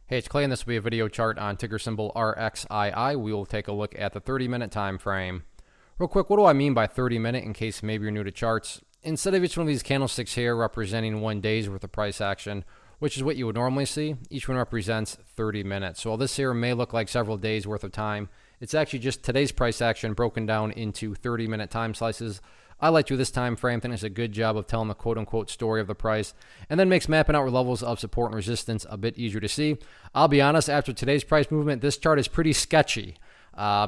Hey, it's Clay, and this will be a video chart on ticker symbol RXII. We will take a look at the 30-minute time frame. Real quick, what do I mean by 30-minute in case maybe you're new to charts? Instead of each one of these candlesticks here representing 1 day's worth of price action, which is what you would normally see, each one represents 30 minutes. So while this here may look like several days worth of time, it's actually just today's price action broken down into 30-minute time slices. I like to this time frame. I think it's a good job of telling the quote-unquote story of the price, and then makes mapping out levels of support and resistance a bit easier to see. I'll be honest, after today's price movement, this chart is pretty sketchy.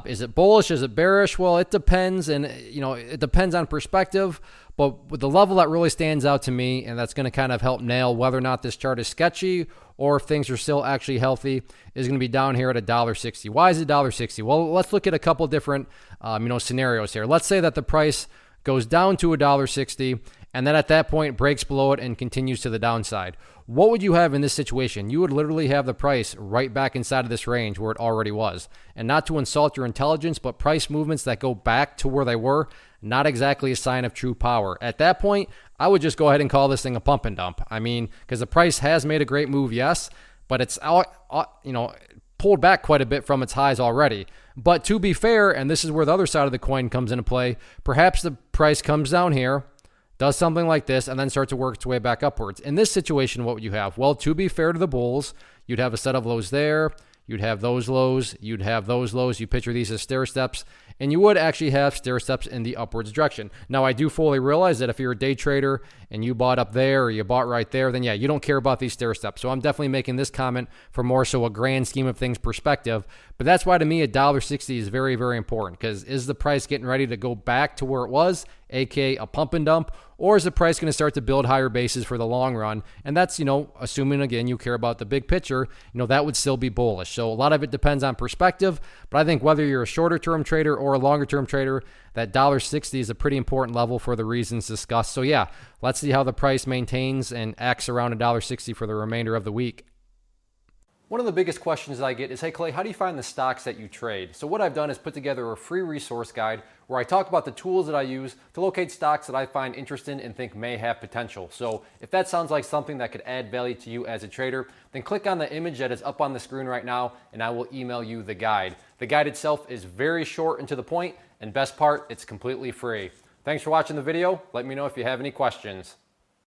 Is it bullish? Is it bearish? Well, it depends, and it depends on perspective. But with the level that really stands out to me, and that's going to kind of help nail whether or not this chart is sketchy or if things are still actually healthy, is going to be down here at $1.60. Why is it $1.60? Well, let's look at a couple different scenarios here. Let's say that the price goes down to $1.60, and then at that point breaks below it and continues to the downside. What would you have in this situation? You would literally have the price right back inside of this range where it already was. And not to insult your intelligence, but price movements that go back to where they were, not exactly a sign of true power. At that point, I would just go ahead and call this thing a pump and dump. I mean, because the price has made a great move, yes, but it's pulled back quite a bit from its highs already. But to be fair, and this is where the other side of the coin comes into play, perhaps the price comes down here, does something like this, and then starts to work its way back upwards. In this situation, what would you have? Well, to be fair to the bulls, you'd have a set of lows there, you'd have those lows, you'd have those lows. You picture these as stair steps, and you would actually have stair steps in the upwards direction. Now, I do fully realize that if you're a day trader and you bought up there or you bought right there, then yeah, you don't care about these stair steps. So I'm definitely making this comment for more so a grand scheme of things perspective. But that's why to me $1.60 is very, very important, because is the price getting ready to go back to where it was, aka a pump and dump, or is the price going to start to build higher bases for the long run? And that's, assuming again you care about the big picture, that would still be bullish. So a lot of it depends on perspective, but I think whether you're a shorter term trader or a longer term trader, that $1.60 is a pretty important level for the reasons discussed. So yeah, let's see how the price maintains and acts around $1.60 for the remainder of the week. One of the biggest questions that I get is, hey Clay, how do you find the stocks that you trade? So what I've done is put together a free resource guide where I talk about the tools that I use to locate stocks that I find interesting and think may have potential. So if that sounds like something that could add value to you as a trader, then click on the image that is up on the screen right now and I will email you the guide. The guide itself is very short and to the point, and best part, it's completely free. Thanks for watching the video. Let me know if you have any questions.